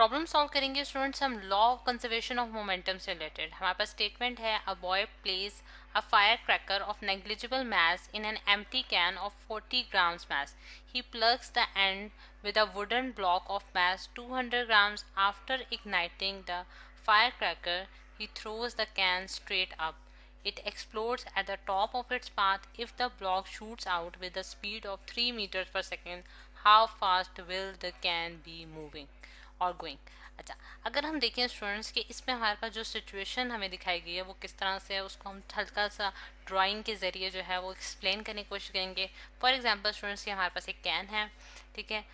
Problem solve करेंगे students हम law of conservation of momentum से रिलेटेड। हमारे पास स्टेटमेंट है, a boy place a firecracker of negligible mass in an empty can of 40 grams mass. He plugs the end with a wooden block of mass 200 grams. After igniting the firecracker, he throws the can straight up. It explodes at the top of its path. If the block shoots out with a speed of 3 meters per second, how fast will the can be moving or going? अच्छा, अगर हम देखें students कि इसमें हमारे पास जो situation हमें दिखाई गई है वो किस तरह से है, उसको हम हल्का सा ड्राइंग के ज़रिए जो है वो एक्सप्लेन करने की कोशिश करेंगे। फॉर एग्जांपल स्टूडेंट्स ये हमारे पास एक कैन है, ठीक है,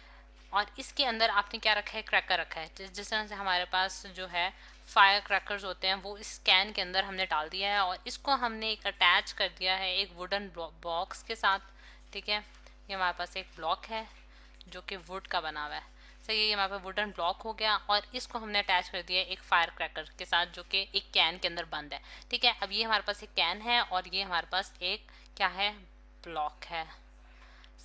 और इसके अंदर आपने क्या रखा है, क्रैकर रखा है। जिस तरह से हमारे पास जो है फायर क्रैकर्स होते हैं वो इस कैन के अंदर हमने डाल दिया है और इसको हमने एक अटैच कर दिया है एक वुडन बॉक्स के साथ, ठीक है। ये हमारे पास एक ब्लॉक है जो कि वुड का बना हुआ है, सही है। ये हमारे पास वुडन ब्लॉक हो गया और इसको हमने अटैच कर दिया एक फायर क्रैकर के साथ जो कि एक कैन के अंदर बंद है, ठीक है। अब ये हमारे पास एक कैन है और ये हमारे पास एक क्या है, ब्लॉक है,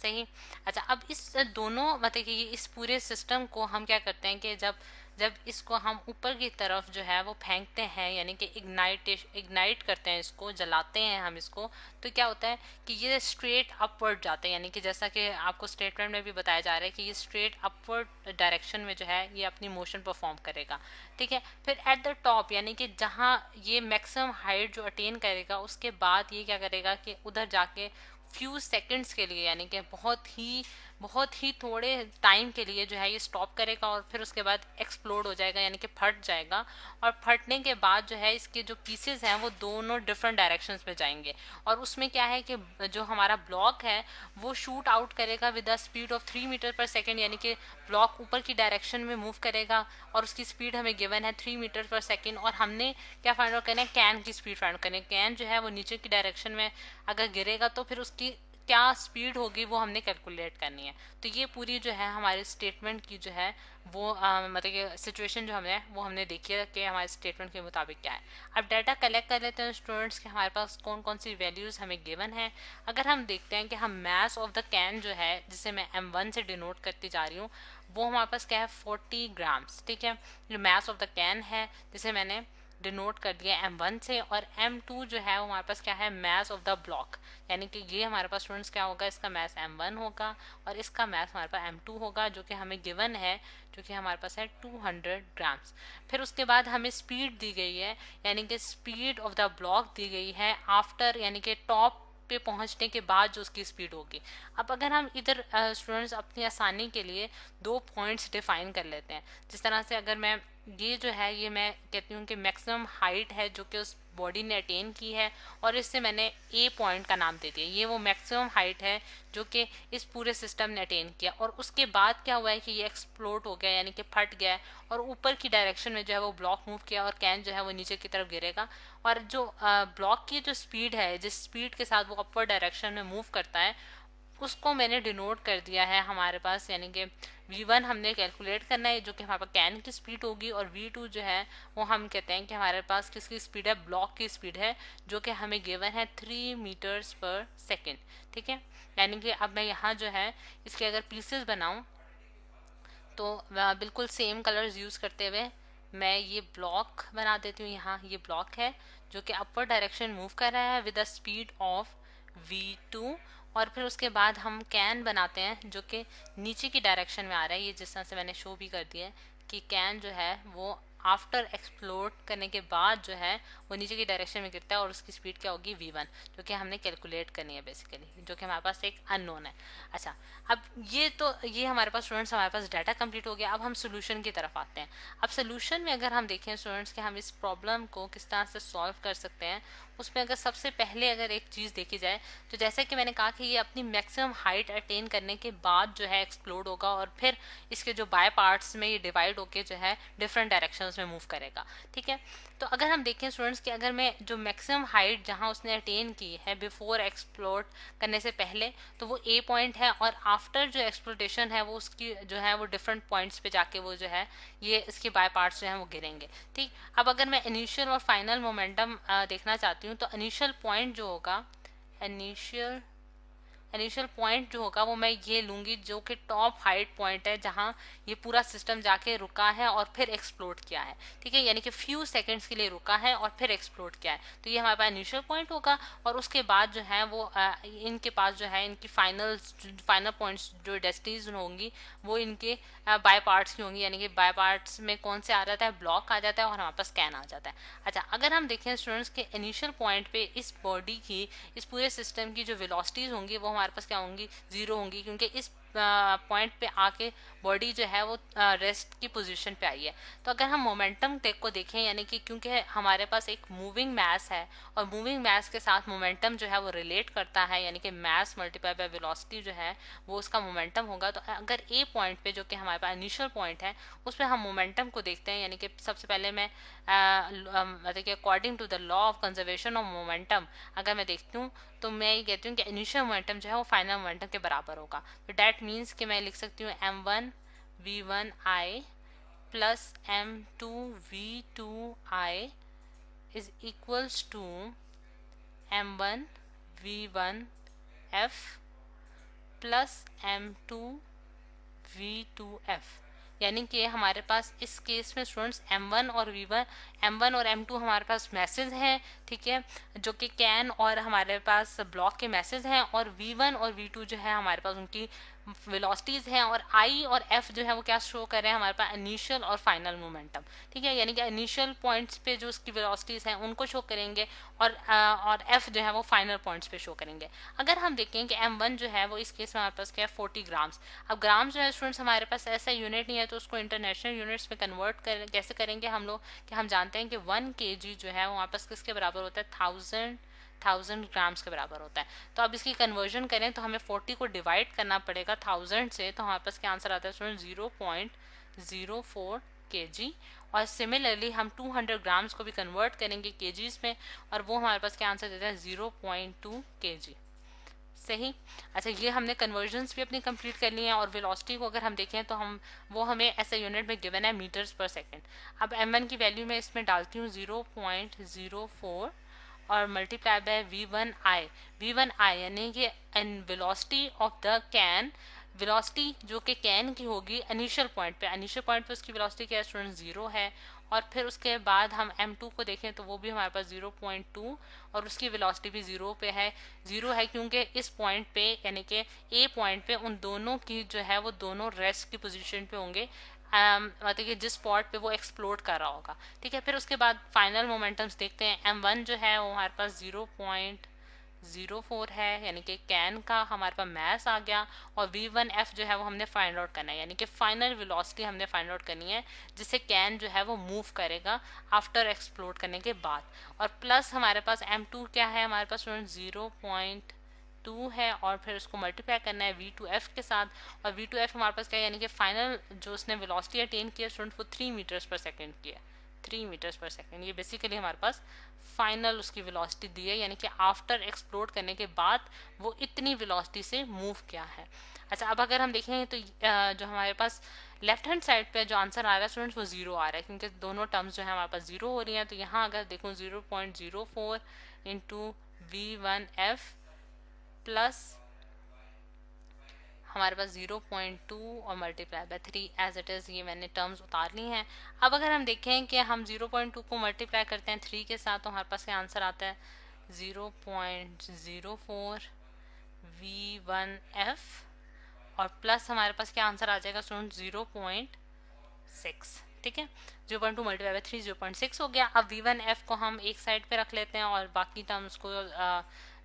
सही। अच्छा, अब इस दोनों मतलब कि इस पूरे सिस्टम को हम क्या करते हैं कि जब जब इसको हम ऊपर की तरफ जो है वो फेंकते हैं, यानी कि इग्नाइट करते हैं, इसको जलाते हैं हम इसको, तो क्या होता है कि ये स्ट्रेट अपवर्ड जाते हैं, यानी कि जैसा कि आपको स्टेटमेंट में भी बताया जा रहा है कि ये स्ट्रेट अपवर्ड डायरेक्शन में जो है ये अपनी मोशन परफॉर्म करेगा, ठीक है। फिर एट द टॉप यानी कि जहाँ ये मैक्सिमम हाइट जो अटेन करेगा उसके बाद ये क्या करेगा कि उधर जाके फ्यू सेकंड्स के लिए, यानी कि बहुत ही थोड़े टाइम के लिए जो है ये स्टॉप करेगा और फिर उसके बाद एक्सप्लोड हो जाएगा, यानी कि फट जाएगा। और फटने के बाद जो है इसके जो पीसेस हैं वो दोनों डिफरेंट डायरेक्शंस में जाएंगे और उसमें क्या है कि जो हमारा ब्लॉक है वो शूट आउट करेगा with the speed of 3 metre per second, यानी कि ब्लॉक ऊपर की डायरेक्शन में मूव करेगा और उसकी स्पीड हमें गिवन है 3 मीटर पर सेकेंड। और हमने क्या फाइंड आउट करना है, कैन की स्पीड फाइंड करनी है। कैन जो है वो नीचे की डायरेक्शन में अगर गिरेगा तो फिर उसकी क्या स्पीड होगी वो हमने कैलकुलेट करनी है। तो ये पूरी जो है हमारे स्टेटमेंट की जो है वो मतलब कि सिचुएशन जो हमने देखी है कि हमारे स्टेटमेंट के मुताबिक क्या है। अब डाटा कलेक्ट कर लेते हैं स्टूडेंट्स के हमारे पास कौन कौन सी वैल्यूज़ हमें गिवन है। अगर हम देखते हैं कि हम मैस ऑफ द कैन जो है जिसे मैं M1 से डिनोट करती जा रही हूँ वो हमारे पास क्या है 40 ग्राम्स, ठीक है। जो मैस ऑफ द कैन है जिसे मैंने डिनोट कर दिया M1 से, और M2 जो है वो हमारे पास क्या है, मैस ऑफ द ब्लॉक, यानी कि ये हमारे पास स्टूडेंट्स क्या होगा, इसका मैस M1 होगा और इसका मैस हमारे पास M2 होगा जो कि हमें गिवन है, जो कि हमारे पास है 200 ग्राम्स। फिर उसके बाद हमें स्पीड दी गई है, यानी कि स्पीड ऑफ द ब्लॉक दी गई है आफ्टर, यानी कि टॉप पे पहुंचने के बाद जो उसकी स्पीड होगी। अब अगर हम इधर स्टूडेंट्स अपनी आसानी के लिए दो पॉइंट्स डिफाइन कर लेते हैं। जिस तरह से अगर मैं ये जो है ये मैं कहती हूँ कि मैक्सिमम हाइट है जो कि उस बॉडी ने अटेन की है और इससे मैंने ए पॉइंट का नाम दे दिया। ये वो मैक्सिमम हाइट है जो कि इस पूरे सिस्टम ने अटेन किया और उसके बाद क्या हुआ है कि ये एक्सप्लोड हो गया, यानी कि फट गया और ऊपर की डायरेक्शन में जो है वो ब्लॉक मूव किया और कैन जो है वो नीचे की तरफ गिरेगा। और जो ब्लॉक की जो स्पीड है, जिस स्पीड के साथ वो अपर डायरेक्शन में मूव करता है उसको मैंने डिनोट कर दिया है हमारे पास, यानी कि V1 हमने कैलकुलेट करना है जो कि हमारे पास कैन की स्पीड होगी, और V2 जो है वो हम कहते हैं कि हमारे पास किसकी स्पीड है, ब्लॉक की स्पीड है जो कि हमें गिवन है 3 मीटर्स पर सेकेंड, ठीक है। यानी कि अब मैं यहाँ जो है इसके अगर पीसेस बनाऊँ तो बिल्कुल सेम कलर्स यूज़ करते हुए मैं ये ब्लॉक बना देती हूँ। यहाँ ये ब्लॉक है जो कि अपर डायरेक्शन मूव कर रहा है with the speed of V2, और फिर उसके बाद हम कैन बनाते हैं जो कि नीचे की डायरेक्शन में आ रहा है। ये जिस तरह से मैंने शो भी कर दिया है कि कैन जो है वो आफ्टर एक्सप्लोड करने के बाद जो है वो नीचे की डायरेक्शन में गिरता है और उसकी स्पीड क्या होगी V1, जो कि हमने कैलकुलेट करनी है बेसिकली, जो कि हमारे पास एक अननोन है। अच्छा, अब ये हमारे पास स्टूडेंट्स हमारे पास डाटा कंप्लीट हो गया। अब हम सोल्यूशन की तरफ आते हैं। अब सोल्यूशन में अगर हम देखें स्टूडेंट्स कि हम इस प्रॉब्लम को किस तरह से सॉल्व कर सकते हैं, उसमें अगर सबसे पहले अगर एक चीज़ देखी जाए तो जैसा कि मैंने कहा कि ये अपनी मैक्सिमम हाइट अटेन करने के बाद जो है एक्सप्लोड होगा और फिर इसके जो बाय पार्ट्स में ये डिवाइड होके जो है डिफरेंट डायरेक्शंस में मूव करेगा, ठीक है। तो अगर हम देखें स्टूडेंट्स कि अगर मैं जो मैक्सिमम हाइट जहाँ उसने अटेन की है बिफोर एक्सप्लोड करने से पहले, तो वो ए पॉइंट है, और आफ्टर जो एक्सप्लोटेशन है वो उसकी जो है वो डिफरेंट पॉइंट्स पे जाके वो जो है ये इसके बाय पार्ट्स जो हैं वो गिरेंगे, ठीक। अब अगर मैं इनिशियल और फाइनल मोमेंटम देखना चाहती हूँ तो इनिशियल पॉइंट जो होगा, इनिशियल इनिशियल पॉइंट जो होगा वो मैं ये लूंगी जो कि टॉप हाइट पॉइंट है जहां ये पूरा सिस्टम जाके रुका है और फिर एक्सप्लोड किया है, ठीक है, यानी कि फ्यू सेकंड्स के लिए रुका है और फिर एक्सप्लोड किया है। तो ये हमारे पास इनिशियल पॉइंट होगा और उसके बाद जो है वो इनके पास जो है इनकी फाइनल पॉइंट्स जो डेस्टिनीज होंगी वो इनके बाय पार्ट्स की होंगी, यानी कि बाय पार्ट्स में कौन से आ जाता है, ब्लॉक आ जाता है और हमारे पास स्कैन आ जाता है। अच्छा, अगर हम देखें स्टूडेंट्स के इनिशियल पॉइंट पे इस बॉडी की, इस पूरे सिस्टम की जो वेलोसिटीज होंगी वो हमारे पास क्या होंगी, जीरो होंगी, क्योंकि इस पॉइंट पे आके बॉडी जो है वो रेस्ट की पोजीशन पे आई है। तो अगर हम मोमेंटम को देखें, यानी कि क्योंकि हमारे पास एक मूविंग मैस है और मूविंग मैस के साथ मोमेंटम जो है वो रिलेट करता है, यानी कि मैस मल्टीप्लाई बाय वेलोसिटी जो है वो उसका मोमेंटम होगा। तो अगर ए पॉइंट पे जो कि हमारे पास इनिशियल पॉइंट है उस पर हम मोमेंटम को देखते हैं, यानी कि सबसे पहले मैं मतलब कि according to the law of conservation of momentum अगर मैं देखती हूँ तो मैं ये कहती हूँ कि इनिशियल मोमेंटम जो है वो फाइनल मोमेंटम के बराबर होगा। तो डैट मीन्स कि मैं लिख सकती हूँ m1v1i plus m2v2i is equals to m1v1f plus m2v2f, यानी कि हमारे पास इस केस में स्टूडेंट्स m1 और m2 हमारे पास मैसेज हैं, ठीक है, जो कि कैन और हमारे पास ब्लॉक के मैसेज हैं, और v1 और v2 जो है हमारे पास उनकी वेलोसिटीज हैं, और आई और एफ जो है वो क्या शो कर रहे हैं, हमारे पास इनिशियल और फाइनल मोमेंटम, ठीक है, यानी कि इनिशियल पॉइंट्स पे जो उसकी वेलोसिटीज हैं उनको शो करेंगे और एफ जो है वो फाइनल पॉइंट्स पे शो करेंगे। अगर हम देखें कि m1 जो है वो इस केस में हमारे पास क्या है 40 ग्राम्स। अब ग्राम्स जो है स्टूडेंट्स हमारे पास ऐसा यूनिट नहीं है तो उसको इंटरनेशनल यूनिट्स में कन्वर्ट कैसे करेंगे हम लोग, कि हम जानते हैं कि 1 kg जो है वो हमारे पास किसके बराबर होता है, 1000 ग्राम्स के बराबर होता है। तो अब इसकी कन्वर्जन करें तो हमें 40 को डिवाइड करना पड़ेगा 1000 से, तो हमारे पास क्या आंसर आता है स्टूडेंट 0.04 kg। और सिमिलरली हम 200 ग्राम्स को भी कन्वर्ट करेंगे केजीज में और वो हमारे पास क्या आंसर देता है 0.2 kg। सही। अच्छा, ये हमने कन्वर्जन्स भी अपनी कंप्लीट कर ली हैं और वेलोसिटी को अगर हम देखें तो वो हमें ऐसे यूनिट में गिवन है मीटर्स पर सेकेंड। अब m1 की वैल्यू मैं इसमें डालती हूँ 0.04 और मल्टीप्लाई बाय v1i यानी कि velocity of the can, velocity जो कि कैन की होगी इनिशियल पॉइंट पे उसकी वेलोसिटी क्या है स्टूडेंट 0 है, और फिर उसके बाद हम m2 को देखें तो वो भी हमारे पास 0.2 और उसकी वेलोसिटी भी 0 है क्योंकि इस पॉइंट पे यानी कि ए पॉइंट पे उन दोनों की जो है वो दोनों रेस्ट की पोजीशन पे होंगे, मतलब कि जिस स्पॉट पे वो एक्सप्लोड कर रहा होगा, ठीक है। फिर उसके बाद फाइनल मोमेंटम्स देखते हैं। m1 जो है वो हमारे पास 0.04 है, यानी कि कैन का हमारे पास मैस आ गया, और v1f जो है वो हमने फाइंड आउट करना है, यानी कि फाइनल वेलोसिटी हमने फाइंड आउट करनी है जिससे कैन जो है वो मूव करेगा आफ्टर एक्सप्लोड करने के बाद। और प्लस हमारे पास m2 क्या है, हमारे पास 0.2 है और फिर उसको मल्टीप्लाई करना है v2f के साथ, और v2f हमारे पास क्या है, यानी कि फाइनल जो उसने वेलोसिटी अटेन किया स्टूडेंट वो 3 मीटर्स पर सेकेंड की है, 3 मीटर्स पर सेकेंड। ये बेसिकली हमारे पास फाइनल उसकी वेलोसिटी दी है, यानी कि आफ्टर एक्सप्लोड करने के बाद वो इतनी वेलोसिटी से मूव किया है। अच्छा, अब अगर हम देखें तो जो हमारे पास लेफ्ट हैंड साइड पे जो आंसर आ रहा है स्टूडेंट्स वो 0 आ रहा है, क्योंकि दोनों टर्म्स जो है हमारे पास 0 हो रही हैं। तो यहाँ अगर देखूँ 0.04 इंटू v1f प्लस हमारे पास 0.2 और multiply by 3 as it is, ये मैंने टर्म्स उतार ली हैं। अब अगर हम देखें कि हम 0.2 को मल्टीप्लाई करते हैं 3 के साथ तो हमारे पास क्या आंसर आता है 0.04 v1f और प्लस हमारे पास क्या आंसर आ जाएगा स्टूडेंट 0.6, ठीक है। 0.2 मल्टीप्लाई बाय 3 0.6 हो गया। अब v1f को हम एक साइड पे रख लेते हैं और बाकी टर्म्स को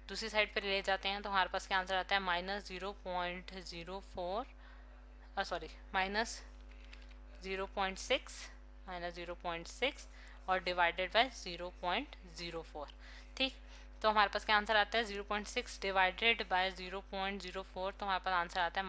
दूसरी साइड पर ले जाते हैं, तो हमारे पास क्या आंसर आता है -0.6 और डिवाइडेड बाय 0.04, ठीक। तो हमारे पास क्या आंसर आता है 0.6 डिवाइडेड बाय 0.04, तो हमारे पास आंसर आता है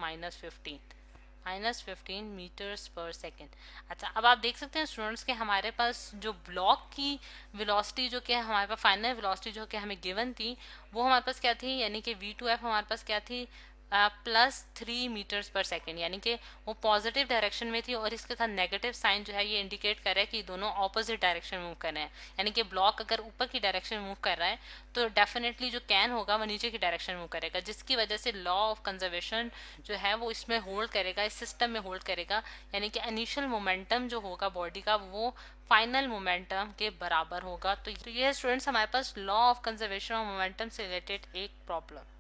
-15 मीटर्स पर सेकेंड। अच्छा, अब आप देख सकते हैं स्टूडेंट्स के हमारे पास जो ब्लॉक की वेलोसिटी जो कि हमारे पास फाइनल वेलोसिटी जो कि हमें गिवन थी वो हमारे पास क्या थी, यानी कि v2f हमारे पास क्या थी +3 मीटर्स पर सेकेंड, यानी कि वो पॉजिटिव डायरेक्शन में थी और इसके साथ नेगेटिव साइन जो है ये इंडिकेट कर रहा है कि दोनों ऑपोजिट डायरेक्शन मूव कर रहे हैं। यानी कि ब्लॉक अगर ऊपर की डायरेक्शन मूव कर रहा है तो डेफिनेटली जो कैन होगा वो नीचे की डायरेक्शन मूव करेगा, जिसकी वजह से लॉ ऑफ कंजर्वेशन जो है वो इसमें होल्ड करेगा, इस सिस्टम में होल्ड करेगा। यानी कि इनिशियल मोमेंटम जो होगा बॉडी का वो फाइनल मोमेंटम के बराबर होगा। तो ये स्टूडेंट्स हमारे पास law of conservation of momentum से रिलेटेड एक प्रॉब्लम।